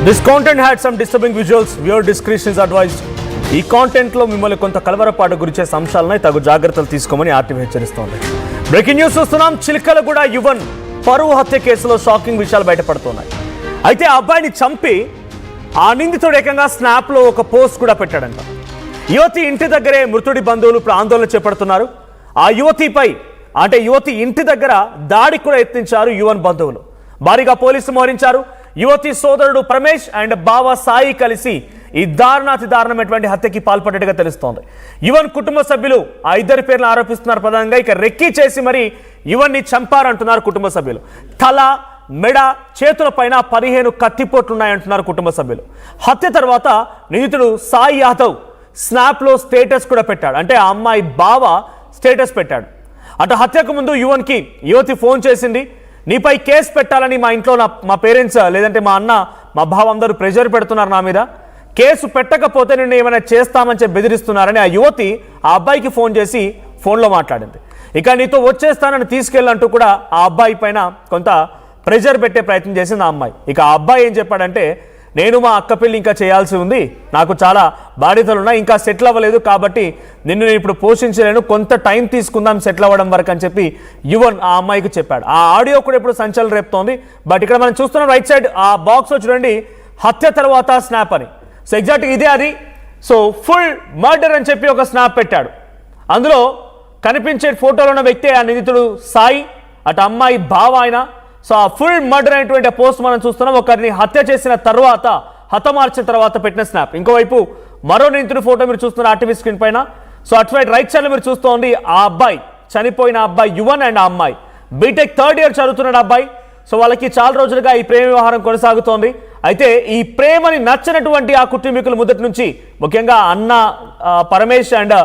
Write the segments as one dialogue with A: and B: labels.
A: This content had some disturbing visuals. Viewer discretion is advised. ఈ content లో మిమ్మల్ని కొంత కలవరపాటు గురించే అంశాలను తగు జాగ్రత్తలు తీసుకోమని ఆర్టీవీ హెచ్చరిస్తోంది. బ్రేకింగ్ న్యూస్ చూస్తున్నాం. చిలకలగూడ యువన్ పరువు హత్య కేసులో షాకింగ్ విషయాలు బయటపడుతున్నాయి. అయితే ఆ అబ్బాయిని చంపి ఆ నిందితుడు ఏకంగా స్నాప్ లో ఒక పోస్ట్ కూడా పెట్టాడంట. యువతి ఇంటి దగ్గరే మృతుడి బంధువులు ఇప్పుడు ఆందోళన చేపడుతున్నారు. ఆ యువతి ఇంటి దగ్గర దాడికి కూడా యత్నించారు యువన్ బంధువులు. భారీగా పోలీసులు మోహరించారు. యువతి సోదరుడు ప్రమేష్ అండ్ బావ సాయి కలిసి ఈ దారుణాతి దారుణమైనటువంటి హత్యకి పాల్పడ్డట్టుగా తెలుస్తోంది. యువన్ కుటుంబ సభ్యులు ఆ ఇద్దరి పేర్లను ఆరోపిస్తున్నారు. ప్రధానంగా ఇక రెక్కి చేసి మరి యువన్ని చంపారంటున్నారు కుటుంబ సభ్యులు. తల, మెడ, చేతుల పైన 15 కత్తిపోట్లున్నాయంటున్నారు కుటుంబ సభ్యులు. హత్య తర్వాత నిందితుడు సాయి యాదవ్ స్నాప్లో స్టేటస్ కూడా పెట్టాడు. అంటే ఆ అమ్మాయి బావ స్టేటస్ పెట్టాడు. అటు హత్యకు ముందు యువతి ఫోన్ చేసింది. నీపై కేసు పెట్టాలని మా ఇంట్లో మా పేరెంట్స్ లేదంటే మా అన్న, మా బావ అందరూ ప్రెషర్ పెడుతున్నారు నా మీద. కేసు పెట్టకపోతే నిన్ను ఏమైనా చేస్తామని చెప్పి బెదిరిస్తున్నారని ఆ యువతి ఆ అబ్బాయికి ఫోన్ చేసి ఫోన్లో మాట్లాడింది. ఇక నీతో వచ్చేస్తానని తీసుకెళ్ళంటూ కూడా ఆ అబ్బాయి పైన కొంత ప్రెషర్ పెట్టే ప్రయత్నం చేసింది ఆ అమ్మాయి. ఇక ఆ అబ్బాయి ఏం చెప్పాడంటే, నేను మా అక్క పెళ్ళి ఇంకా చేయాల్సి ఉంది, నాకు చాలా బాధ్యతలు ఉన్నాయి, ఇంకా సెటిల్ అవ్వలేదు, కాబట్టి నిన్ను నేను ఇప్పుడు పోషించలేను, కొంత టైం తీసుకుందాం సెటిల్ అవ్వడం వరకు అని చెప్పి యువన్ ఆ అమ్మాయికి చెప్పాడు. ఆ ఆడియో కూడా ఇప్పుడు సంచలనం రేపుతోంది. బట్ ఇక్కడ మనం చూస్తున్నాం రైట్ సైడ్ ఆ బాక్స్లో చూడండి, హత్య తర్వాత స్నాప్ అని. సో ఎగ్జాక్ట్గా ఇదే అది. సో ఫుల్ మర్డర్ అని చెప్పి ఒక స్నాప్ పెట్టాడు. అందులో కనిపించే ఫోటోలో ఉన్న వ్యక్తి ఆ నిందితుడు సాయి, అటు అమ్మాయి బావ ఆయన. సో ఆ ఫుల్ మర్డర్ అనేటువంటి పోస్ట్ మనం చూస్తున్నాం. ఒకరిని హత్య చేసిన తర్వాత, హతమార్చిన తర్వాత పెట్టిన స్నాప్. ఇంకోవైపు మరో నిందితుడి ఫోటో మీరు చూస్తున్నారు ఆర్టీవీ స్క్రీన్ పైన. సో అటు రైట్ సైడ్ లో మీరు చూస్తోంది ఆ అబ్బాయి, చనిపోయిన అబ్బాయి యువన్ అండ్ ఆ అమ్మాయి. బీటెక్ 3rd ఇయర్ చదువుతున్నాడు అబ్బాయి. సో వాళ్ళకి చాలా రోజులుగా ఈ ప్రేమ వ్యవహారం కొనసాగుతోంది. అయితే ఈ ప్రేమని నచ్చినటువంటి ఆ కుటుంబీకులు మొదటి నుంచి, ముఖ్యంగా అన్న పరమేష్ అండ్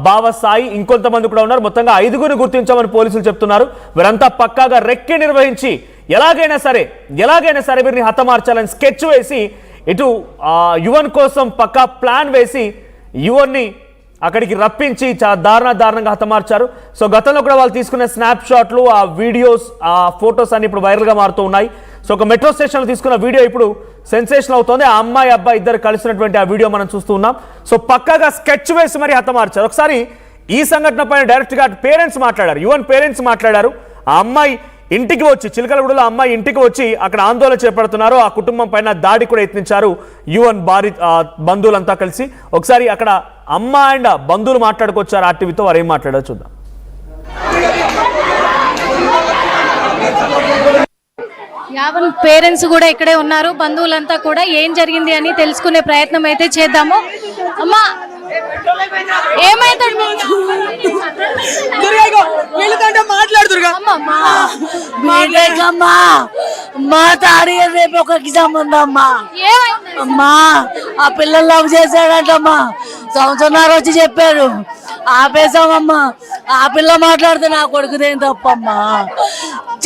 A: బావ సాయి, ఇంకొంతమంది కూడా ఉన్నారు. మొత్తంగా 5గురిని గుర్తించామని పోలీసులు చెప్తున్నారు. వీరంతా పక్కాగా రెక్కి నిర్వహించి ఎలాగైనా సరే వీరిని హతమార్చాలని స్కెచ్ వేసి, ఇటు యువన్ కోసం పక్కా ప్లాన్ వేసి యువన్ని అక్కడికి రప్పించి చాలా దారుణంగా హతమార్చారు. సో గతంలో కూడా వాళ్ళు తీసుకున్న స్నాప్ షాట్లు, ఆ వీడియోస్, ఆ ఫొటోస్ అన్ని ఇప్పుడు వైరల్గా మారుతూ ఉన్నాయి. సో ఒక మెట్రో స్టేషన్లో తీసుకున్న వీడియో ఇప్పుడు సెన్సేషన్ అవుతోంది. ఆ అమ్మాయి అబ్బాయి ఇద్దరు కలిసినటువంటి ఆ వీడియో మనం చూస్తూ ఉన్నాం. సో పక్కాగా స్కెచ్ వేసి మరి హతమార్చారు. ఒకసారి ఈ సంఘటన పైన డైరెక్ట్గా యువన్ పేరెంట్స్ మాట్లాడారు. ఆ అమ్మాయి ఇంటికి వచ్చి, చిలకలగూడలో అమ్మాయి ఇంటికి వచ్చి అక్కడ ఆందోళన చేపడుతున్నారు. ఆ కుటుంబం పైన దాడి కూడా యత్నించారు యువన్ బంధువులంతా కలిసి. ఒకసారి అక్కడ అమ్మ అండ్ బంధువులు మాట్లాడుకొచ్చారు ఆర్టీవీతో. వారు ఏం మాట్లాడారో చూద్దాం.
B: యావన్ పేరెంట్స్ కూడా ఇక్కడే ఉన్నారు, బంధువులంతా కూడా. ఏం జరిగింది అని తెలుసుకునే ప్రయత్నం అయితే చేద్దాము. అమ్మా, ఏమైందండి?
C: మా తాడి రేపు ఒక ఎగ్జామ్ ఉందమ్మా. అమ్మా, ఆ పిల్లలు లవ్ చేశాడంటమ్మా. సంవత్సరం వచ్చి చెప్పారు, ఆపేశామమ్మా. ఆ పిల్ల మాట్లాడితే నా కొడుకుదేం తప్పమ్మా.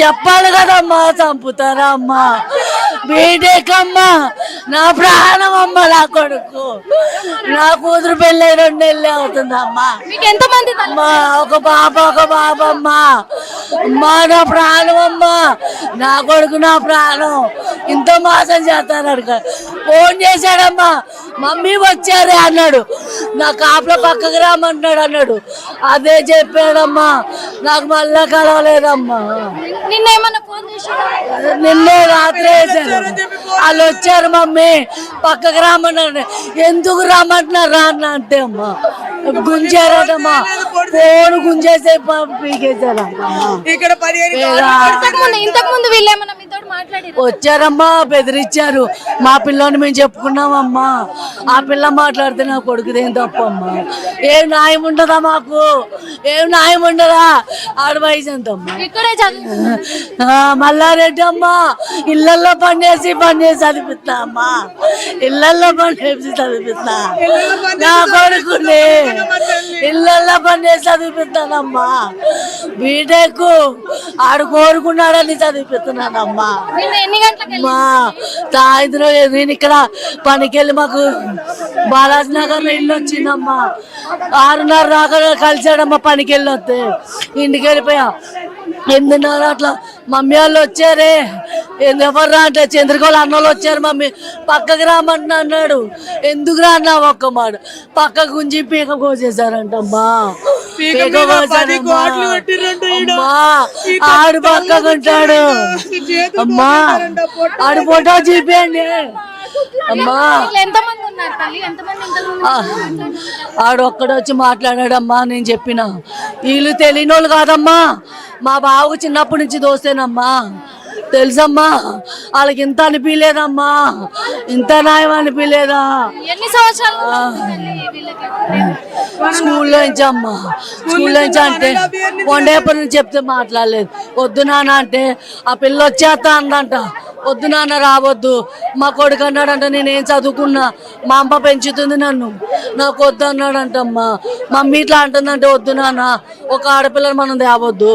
C: చెప్పాలి కదమ్మా, చంపుతారా అమ్మా. బీటెక్ అమ్మా, నా ప్రాణం అమ్మ, నా కొడుకు. నా కూతురు పెళ్ళి 2 నెలలు అవుతుందమ్మా. అమ్మా, ఒక బాబమ్మా. అమ్మా, నా ప్రాణం అమ్మా, నా కొడుకు, నా ప్రాణం. ఇంత మోసం చేస్తాడు. ఫోన్ చేశాడమ్మా, మమ్మీ వచ్చారే అన్నాడు. నా కాపులో పక్కకు రామంటున్నాడు అన్నాడు. అదే చెప్పాడమ్మా, నాకు మళ్ళా కలవలేదమ్మా. నిన్నే రాత్రి వేశారు. వాళ్ళు వచ్చారు, మమ్మీ పక్కకు రామన్నారు. ఎందుకు రామంటున్నారు అన్న అంతే అమ్మా. గుంజారటమ్మా, ఫోన్ గుంజేసే పీకేశారమ్మా. వచ్చారమ్మా, బెదిరించారు. మా పిల్లని మేము చెప్పుకున్నామమ్మా. ఆ పిల్ల మాట్లాడితే నా కొడుకుదేం తప్పమ్మా. ఏం న్యాయం ఉండదా మాకు? ఏం న్యాయం ఉండదా? ఆడ వయసు ఎంతమ్మా? మల్లారెడ్డి అమ్మా, ఇళ్లలో పనిచేసి చదిపిస్తా అమ్మా. ఇళ్లలో పనిచేసి చదిపిస్తా నా కొడుకుని. ఇళ్లలో పనిచేసి చదివిపిస్తానమ్మా. బీటెక్ ఆడు కోరుకున్నాడని చదివిపిస్తున్నానమ్మా. సాయంత్రం నేను ఇక్కడ పనికి వెళ్ళి, మాకు బాలాజీ నగర్ లో ఇల్లు వచ్చిందమ్మా. 6:30 దాకా కలిసాడమ్మా. పనికి వెళ్ళి వస్తే ఇంటికి వెళ్ళిపోయా. ఎందున్నారు అట్లా మమ్మీ వాళ్ళు వచ్చారే ఎవరు అంటే చంద్రగోళ అన్నోళ్ళు వచ్చారు మమ్మీ పక్కకి రామంటున్నా అన్నాడు. ఎందుకు రా అన్నా ఒక్క మాట పక్క గుంజి పీక కోసేసారంటమ్మా. పీక కోసారమ్మా. అమ్మా ఆడు పక్కకుంటాడు అమ్మా. ఆడు ఫోటో చూపించండి అమ్మా.
B: ఎంతమంది ఉన్నారు తల్లి? ఎంతమంది ఇంతకుముందు?
C: ఆడు ఒక్కడొచ్చి మాట్లాడాడమ్మా. నేను చెప్పిన వీళ్ళు తెలియని వాళ్ళు కాదమ్మా. మా బావకు చిన్నప్పటి నుంచి దోస్తేనమ్మా. తెలుసమ్మా వాళ్ళకి ఇంత అనిపించలేదమ్మా. ఇంత న్యాయం అనిపించలేదా?
B: ఎన్ని సంవత్సరాలు
C: స్కూల్లో నుంచి అమ్మా. స్కూల్లో నుంచి అంటే కొండేపటి నుంచి చెప్తే మాట్లాడలేదు. వద్దు నాన్న అంటే ఆ పిల్ల వచ్చేస్తా అందంట. వద్దు నాన్న రావద్దు మా కొడుకు అన్నాడంట. నేనేం చదువుకున్నా మా అమ్మ పెంచుతుంది నన్ను, నాకు వద్దు అన్నాడంటమ్మా. మమ్మీ ఇట్లా అంటుందంటే వద్దు నాన్న ఒక ఆడపిల్లని మనం తేవద్దు,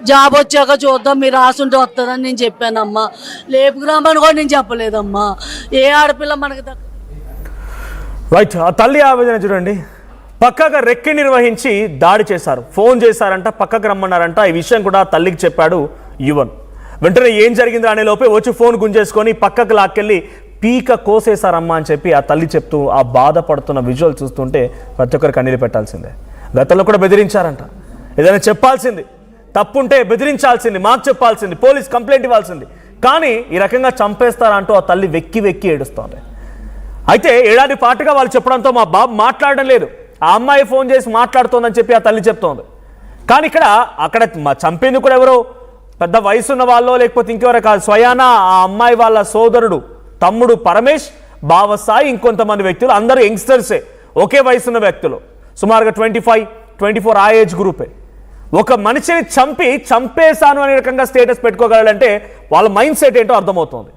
C: జాబ్ వచ్చాక చూద్దాం మీరు రాసుంటే వస్తుందని నేను చెప్పానమ్మా. లేపుకురామని కూడా నేను చెప్పలేదమ్మా. ఏ ఆడపిల్ల మనకి
A: రైట్. ఆ తల్లి ఆవేదన చూడండి. పక్కగా రెక్కి నిర్వహించి దాడి చేశారు, ఫోన్ చేశారంట, పక్కకు రమ్మన్నారంట. ఈ విషయం కూడా తల్లికి చెప్పాడు యువన్. వెంటనే ఏం జరిగింది అనే లోపే వచ్చి ఫోన్ గుంజేసుకొని పక్కకు లాక్కెళ్ళి పీక కోసేశారమ్మా అని చెప్పి ఆ తల్లి చెప్తూ ఆ బాధపడుతున్న విజువల్ చూస్తుంటే ప్రతి ఒక్కరికి కన్నీళ్ళు పెట్టాల్సిందే. గతంలో కూడా బెదిరించారంట. ఏదైనా చెప్పాల్సింది, తప్పుంటే బెదిరించాల్సింది, మాకు చెప్పాల్సింది, పోలీస్ కంప్లైంట్ ఇవ్వాల్సింది. కానీ ఈ రకంగా చంపేస్తారంటూ ఆ తల్లి వెక్కి వెక్కి ఏడుస్తోంది. అయితే ఏడాది పాటుగా వాళ్ళు చెప్పడంతో మా బాబు మాట్లాడడం లేదు, ఆ అమ్మాయి ఫోన్ చేసి మాట్లాడుతోందని చెప్పి ఆ తల్లి చెప్తోంది. కానీ అక్కడ చంపేందుకు కూడా ఎవరో పెద్ద వయసున్న వాళ్ళో లేకపోతే ఇంకెవరో కాదు, స్వయానా ఆ అమ్మాయి వాళ్ళ సోదరుడు తమ్ముడు పరమేష్, బావ సాయి, ఇంకొంతమంది వ్యక్తులు, అందరూ యంగ్స్టర్సే, ఒకే వయసున్న వ్యక్తులు, సుమారుగా 25-24 ఆ ఏజ్ గ్రూపే. ఒక మనిషిని చంపేశాను అనే రకంగా స్టేటస్ పెట్టుకోగలంటే వాళ్ళ మైండ్ సెట్ ఏంటో అర్థమవుతుంది.